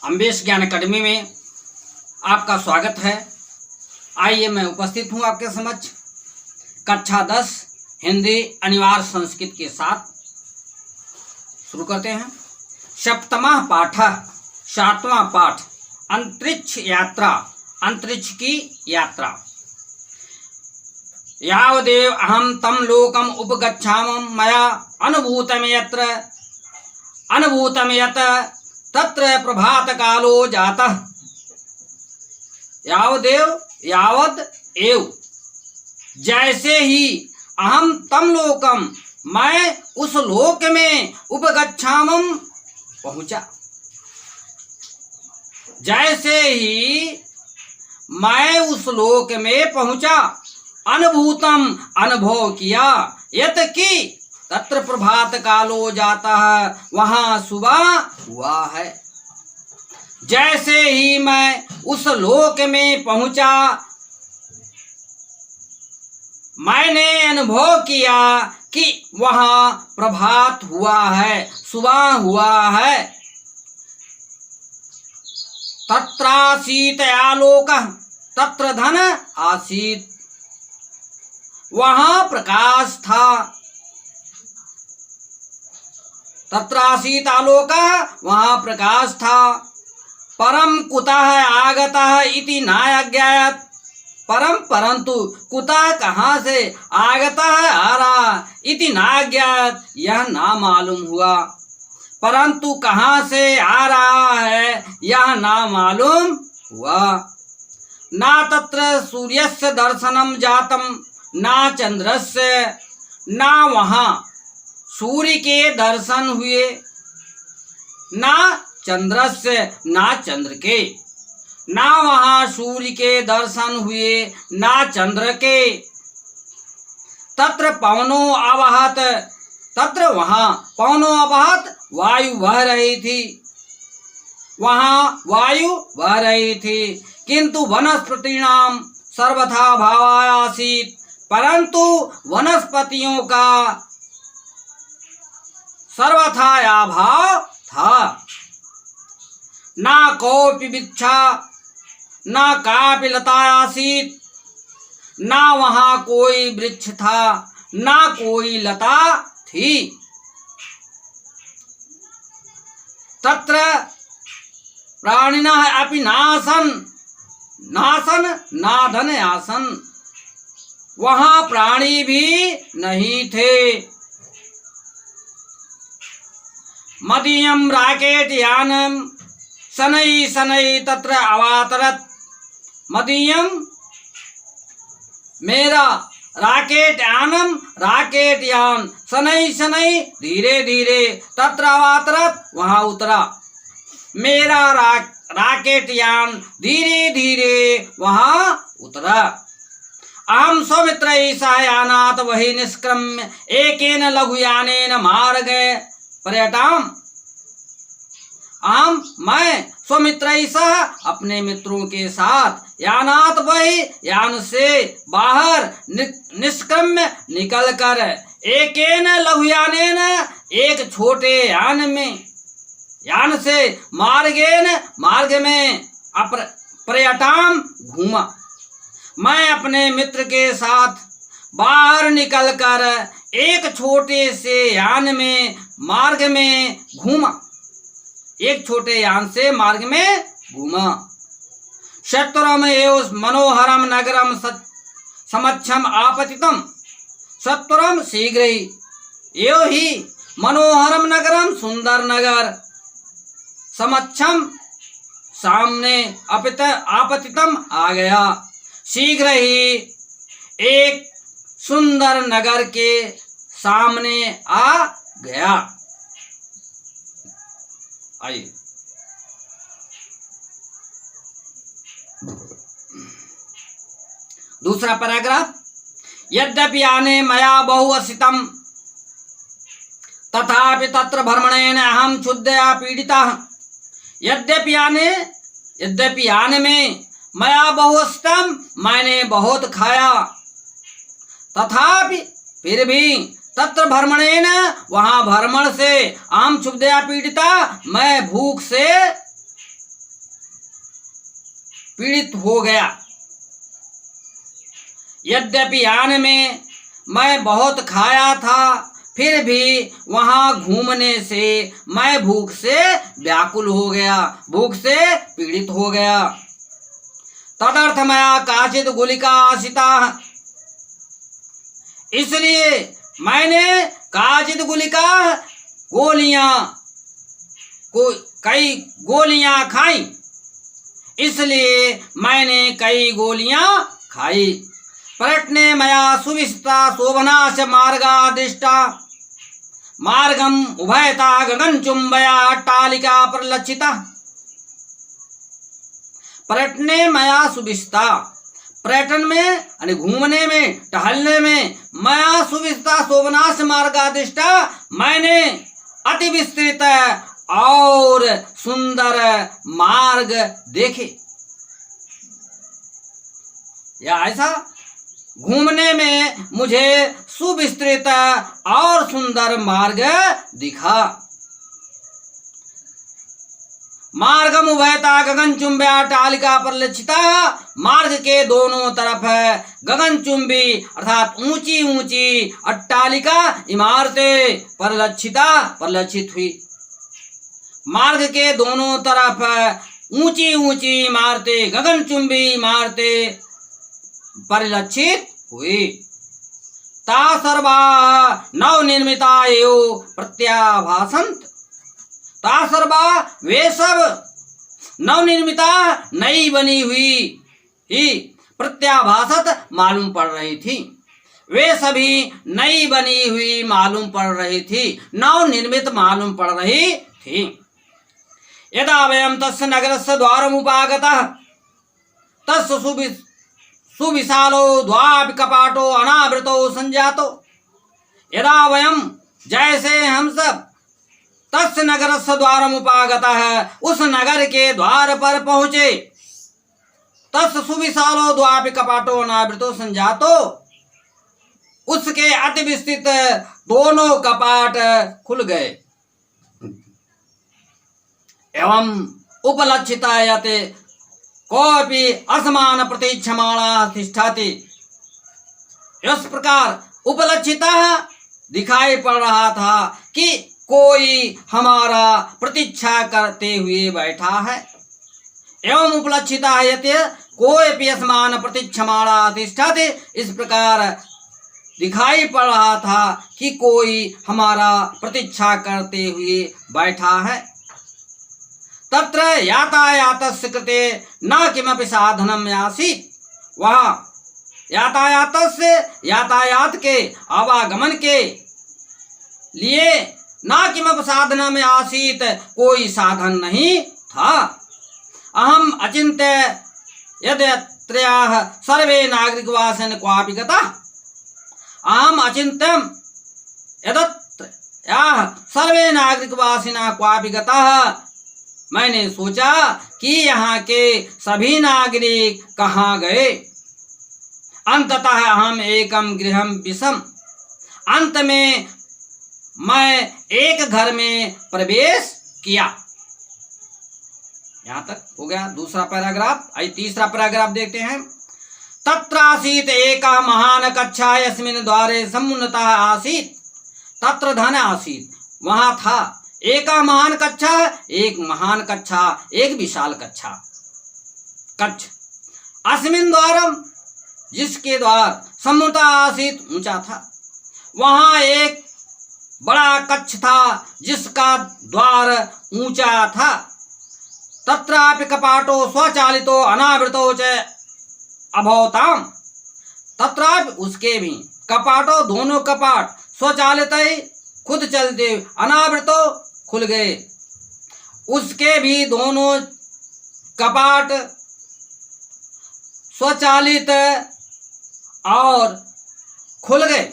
अम्बेश ज्ञान अकादमी में आपका स्वागत है। आइए मैं उपस्थित हूँ आपके समक्ष कक्षा 10 हिंदी अनिवार्य संस्कृत के साथ। शुरू करते हैं। सप्तमः पाठः, 7वां पाठ, अंतरिक्ष यात्रा, अंतरिक्ष की यात्रा। यावदेव अहम तम लोकम उपगच्छामि मया अनुभूतम यत् तत्र प्रभात कालो जातः। यावद एव, जैसे ही अहम तम लोकम, मैं उस लोक में उपगच्छामि पहुंचा, जैसे ही मैं उस लोक में पहुंचा, अनुभूतम अनुभव किया, यत कि तत्र प्रभात कालो जाता है, वहां सुबह हुआ है। जैसे ही मैं उस लोक में पहुंचा, मैंने अनुभव किया कि वहां प्रभात हुआ है, सुबह हुआ है। तत्रासीत आलोकः, तत्र धन आसीत, वहां प्रकाश था। तत्रासीत आलोकः, वहां प्रकाश था। परम कुतः आगतः इति नाज्ञायत, परंतु कुतः कहाँ से, आगतः आ रहा, इति नाज्ञायत यह ना मालूम हुआ। परंतु कहाँ से आ रहा है यह ना मालूम हुआ। ना तत्र सूर्यस्य दर्शनम जातम, ना चंद्रस्य, ना वहाँ सूर्य के दर्शन हुए, ना चंद्रस्य, ना चंद्र के, ना वहाँ सूर्य के दर्शन हुए, ना चंद्र के। तत्र पवनो अवहत, तत्र वहाँ पवनो अवहत, वायु बह रही थी, वहाँ वायु बह रही थी। किंतु वनस्पतिनां सर्वथा भावायासीत, परंतु वनस्पतियों का सर्वथा अभाव था। ना कोपि वृक्षा, ना कापि लता आसीत, ना वहाँ कोई वृक्ष था, ना कोई लता थी। तत्र प्राणिनः अपि नासन नाधन आसन, वहाँ प्राणी भी नहीं थे। मदीयम राकेट यानम शनै तत्र अवातरत, मदीयम मेरा, राकेट यान शनै धीरे धीरे, तत्र अवातरत वहां उतरा। मेरा राकेट यान धीरे धीरे वहां उतरा। अहम सौमित्रैः सह यानात् वही निष्क्रम्य एकेन लघुयानेन मार्गे पर्यटाम। मैं स्वमित्रैः सह, अपने मित्रों के साथ, यानात वही, यान से बाहर निष्क्रम्य निकल कर, एकेन लघुयानेन, एक छोटे यान में, यान से मार्ग में पर्यटाम घूमा। मैं अपने मित्र के साथ बाहर निकलकर एक छोटे से यान में मार्ग में घूमा, एक छोटे यान से मार्ग में घूमा। शत्रम एव मनोहरम नगरम समक्षम आपतितम, सत्वरम शीघ्र ही, एव ही मनोहरम नगरम, सुंदर नगर, समक्षम सामने, आपतितम आ गया, शीघ्र ही एक सुंदर नगर के सामने आ गया। आइए दूसरा पैराग्राफ। यद्यपि याने मया बहुवसितम, तथापि तत्र भ्रमणेन अहम क्षुद्रया पीड़ितः। यद्यपि याने में मया बहुवसितम, मैंने बहुत खाया, तथापि फिर भी, तत्र भ्रमणेन, वहां भ्रमण से, आम क्षुब्धया पीड़िता, मैं भूख से पीड़ित हो गया। यद्यपि यान में मैं बहुत खाया था, फिर भी वहां घूमने से मैं भूख से व्याकुल हो गया, भूख से पीड़ित हो गया। तदर्थ मया काचित गुलिका आशिता, इसलिए मैंने काचित गुलिका गोलियां को कई गोलियां खाई, इसलिए मैंने कई गोलियां खाई। पर्यटने मया सुविस्ता शोभनाश मार्गादिष्टा, मार्गम उभयता गगनचुंबया अट्टालिका प्रलक्षिता। पर्यटने मया सुविस्ता, पर्यटन में यानी घूमने में, टहलने में, मया सुविस्ता शोभनाश मार्गादिष्टा, मैंने अति विस्तृत और सुंदर मार्ग देखे। या ऐसा घूमने में मुझे सुविस्तृत और सुंदर मार्ग दिखा। मार्गम उभयता गगनचुंबया अट्टालिका परिलक्षिता, मार्ग के दोनों तरफ गगनचुंबी अर्थात ऊंची ऊंची अट्टालिका इमारतें परिलक्षित हुई। मार्ग के दोनों तरफ ऊंची ऊंची इमारतें, गगनचुंबी इमारतें परिलक्षित हुई। ता सर्वा नवनिर्मिता एव प्रत्याभासंत, ता सर्वा वे सब नवनिर्मिता नई बनी हुई ही प्रत्याभासत मालूम पड़ रही थी, वे सभी नई बनी हुई मालूम पड़ रही थी, नवनिर्मित मालूम पड़ रही थी। यदा वयं तस्य नगरस्य द्वारमुपागतः तस्य सुविशालो द्वापि कपाटो अनावृतो संजातो। यदा वयं, जैसे हम सब, तस्य नगरस्य द्वारमुपागतः, उस नगर के द्वार पर पहुंचे, तस्य सुविशालो द्वापि कपाटो अनावृतो संजातो, उसके अति विस्तृत दोनों कपाट खुल गए। एवं उपलक्षिता यते कोपि असमान प्रतीक्षमाणा तिष्ठति, इस प्रकार उपलक्षिता दिखाई पड़ रहा था कि कोई हमारा प्रतीक्षा करते हुए बैठा है। एवं उपलक्षिता यते कोपि असमान प्रतीक्षमाणा तिष्ठति, इस प्रकार दिखाई पड़ रहा था कि कोई हमारा प्रतीक्षा करते हुए बैठा है। तत्र यातायातस्य कृते न किमपि साधनम आसीत्, वहाँ यातायातस्य, यातायात के आवागमन के लिए न किमपि साधनम आसीत्, कोई साधन नहीं था। अहम अचिन्त्य यद्यत्रयाः सर्वे नागरिकवासिन क्वापि गताः, अहम अचिन्त्यम यद्यत्रयाः सर्वे नागरिकवासिनः क्वापि गताः, मैंने सोचा कि यहाँ के सभी नागरिक कहाँ गए। अंततः हम एकम गृहम विषम, अंत में मैं एक घर में प्रवेश किया। यहाँ तक हो गया दूसरा पैराग्राफ। आइए तीसरा पैराग्राफ देखते हैं। तत्र आसीत् एकः महान कक्षा यस्मिन् द्वारे समुन्नतः आसीत्, तत्र धन आसीत्, वहाँ था एक महान कक्षा, एक महान कक्षा, एक विशाल कक्षा, कक्ष। अस्मिन् द्वारम, जिसके द्वार, समुन्नतः आसीत्, ऊंचा था, वहाँ एक बड़ा कक्ष था जिसका द्वार ऊंचा था। तत्रापि कपाटो स्वचालितो अनावृतो च अभवताम, तत्रापि उसके भी कपाटो, दोनों कपाट स्वचालित खुद चलते, अनावृतो खुल गए, उसके भी दोनों कपाट स्वचालित और खुल गए,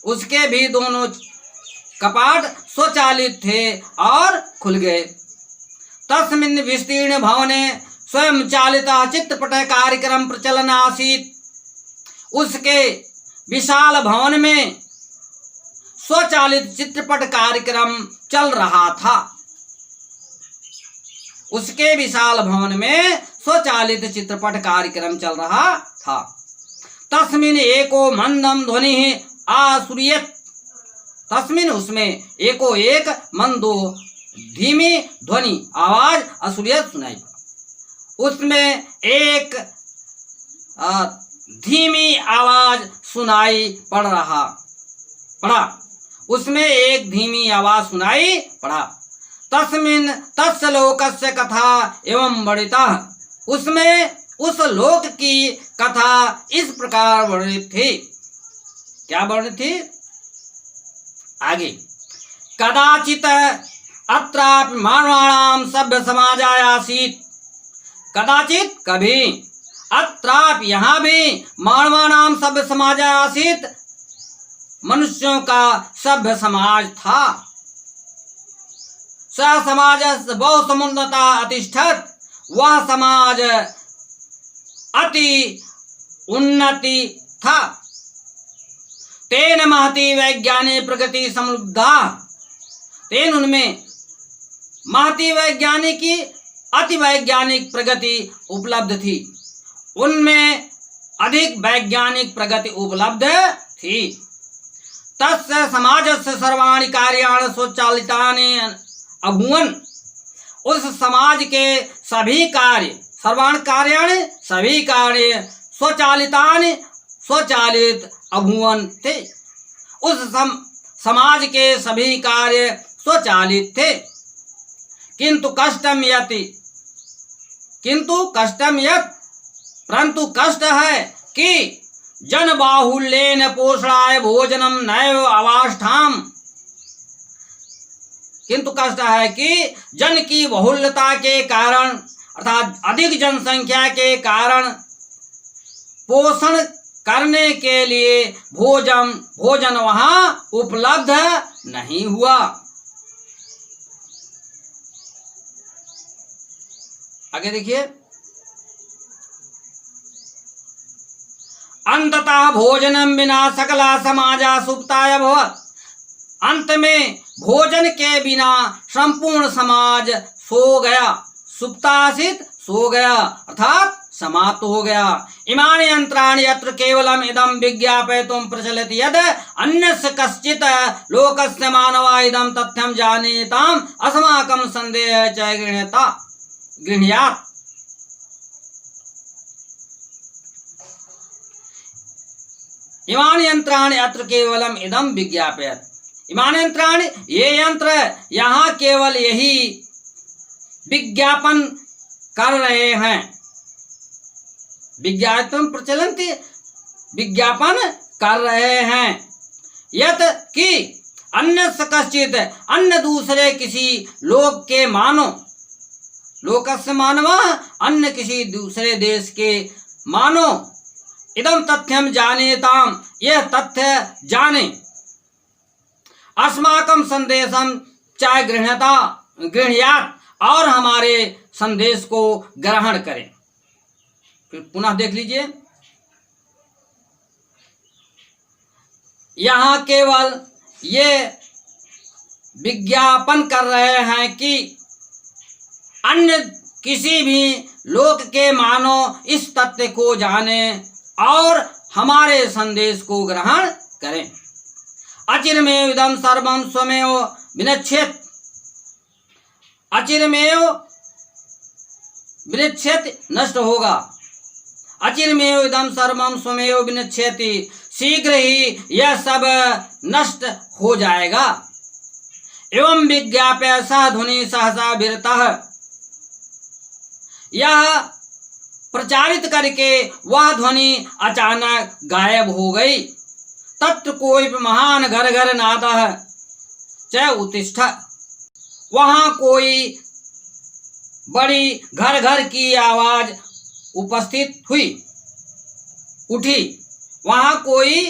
उसके भी दोनों कपाट स्वचालित थे और खुल गए। तस्मिन् विस्तीर्ण भवने स्वयं चालिता चित्रपट कार्यक्रम प्रचलन आसीत्, उसके विशाल भवन में स्वचालित चित्रपट कार्यक्रम चल रहा था। उसके विशाल भवन में स्वचालित चित्रपट कार्यक्रम चल रहा था। तस्मिन एको मंदम ध्वनि आसुरियत, तस्मिन उसमें एको एक मंदो धीमी ध्वनि आवाज असुरियत सुनाई पड़ा। उसमें एक धीमी आवाज सुनाई पड़ा। उसमें एक धीमी आवाज सुनाई पड़ा। तस्मिन तस्य लोकस्य कथा एवं वर्णिता, उसमें उस लोक की कथा इस प्रकार वर्णित थी। क्या वर्णित थी? आगे, कदाचित अत्रापि मानवाणाम सभ्य समाजाय आसीत्, कदाचित कभी, अत्रापि यहाँ भी, मानवाणाम सभ्य समाजाय आसीत्, मनुष्यों का सभ्य समाज था। स समाज बहु समुन्नता अतिष्ठत, वह समाज अति उन्नति था। तेन महती वैज्ञानिक प्रगति समृद्धा, तेन उनमें महती वैज्ञानिक की अति वैज्ञानिक प्रगति उपलब्ध थी, उनमें अधिक वैज्ञानिक प्रगति उपलब्ध थी। तस्य समाजस्य सर्वाणि कार्याणि स्वचालितानि अभूवन्, उस समाज के सभी कार्य, सर्वाणि कार्याणि सभी कार्य, स्वचालितानि स्वचालित अभूवन् थे। उस समाज के सभी कार्य स्वचालित थे। किंतु कष्टम यत्, परंतु कष्ट है कि जन बाहुल्येन पोषणाय भोजनम नैव अवाष्ठाम, किंतु कष्ट है कि जन की बहुल्यता के कारण अर्थात अधिक जनसंख्या के कारण पोषण करने के लिए भोजन वहां उपलब्ध नहीं हुआ। आगे देखिए, अंततः भोजनम बिना सकला समाजा सुप्ताय भवत्, अंत में भोजन के बिना संपूर्ण समाज सो गया। सुप्तासित सो गया अर्थात समाप्त हो गया। इमानि यंत्राणि यत्र केवलम इदं विज्ञापयितुं प्रचलति यद अन्यस्य कश्चित् लोकस्य मानवा इदं तथ्यं जानीताम् अस्माकं संदेहः च गृह्णात्। इमानि यंत्राणि यत्र केवलम इदं विज्ञापयत्, इमानि यंत्राणि, ये यंत्र यहाँ केवल यही विज्ञापन कर रहे हैं। विज्ञापन प्रचलन्ति, विज्ञापन कर रहे हैं। यत कि अन्य कश्चित, अन्य दूसरे किसी लोक के मानो, लोकस्य मानवा, अन्य किसी दूसरे देश के मानो, इदम तथ्यम जानेताम, यह तथ्य जाने, अस्माकं संदेशम चाहे गृह्णात्, और हमारे संदेश को ग्रहण करें। फिर पुनः देख लीजिए, यहाँ केवल ये विज्ञापन कर रहे हैं कि अन्य किसी भी लोक के मानो इस तथ्य को जाने और हमारे संदेश को ग्रहण करें। अचिरमेव इदं सर्वं स्वमेव विनश्येत्, अचिरमेव विनश्येत् नष्ट होगा। अचिरमेव इदं सर्वं स्वमेव विनश्यति, शीघ्र ही यह सब नष्ट हो जाएगा। एवं विज्ञाप्य सह ध्वनि सहसा विरतः, यह प्रचारित करके वह ध्वनि अचानक गायब हो गई। तत्र कोई महान घर घर नादः च उत्तिष्ठ, वहां कोई बड़ी घर घर की आवाज उपस्थित हुई, उठी। वहां कोई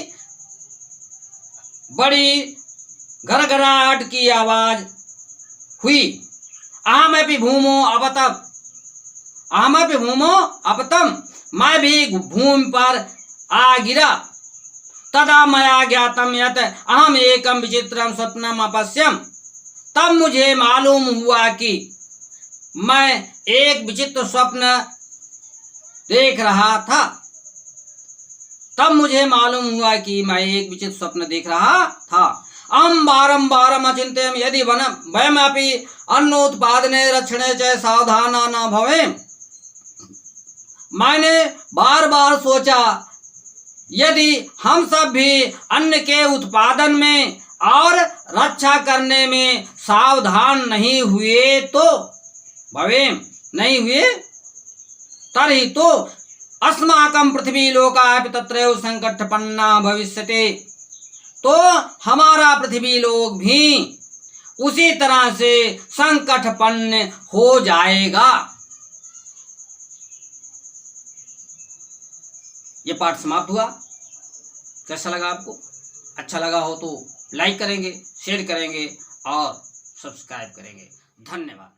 बड़ी घरघराहट की आवाज हुई। अहमपि भूमो अपतम, अहमपि भूमो अपतम, मैं भी भूमि पर आ गिरा। तदा मया ज्ञातम यत् अहम एकम विचित्रम स्वप्नम अपश्यम, तब मुझे मालूम हुआ कि मैं एक विचित्र स्वप्न देख रहा था। तब मुझे मालूम हुआ कि मैं एक विचित्र स्वप्न देख रहा था। अहं बारंबारम् अचिन्तयम् यदि वयमपि अन्नोत्पादने रक्षणे च सावधाना न भवेम। मैंने बार बार सोचा, यदि हम सब भी अन्न के उत्पादन में और रक्षा करने में सावधान नहीं हुए तो भवेम नहीं हुए तर्हि तो अस्माकं पृथ्वी लोकापि तत्रैव संकटपन्ना भविष्यति। तो हमारा पृथ्वी लोक भी उसी तरह से संकटपन्न हो जाएगा। ये पाठ समाप्त हुआ। कैसा लगा आपको? अच्छा लगा हो तो लाइक करेंगे, शेयर करेंगे और सब्सक्राइब करेंगे। धन्यवाद।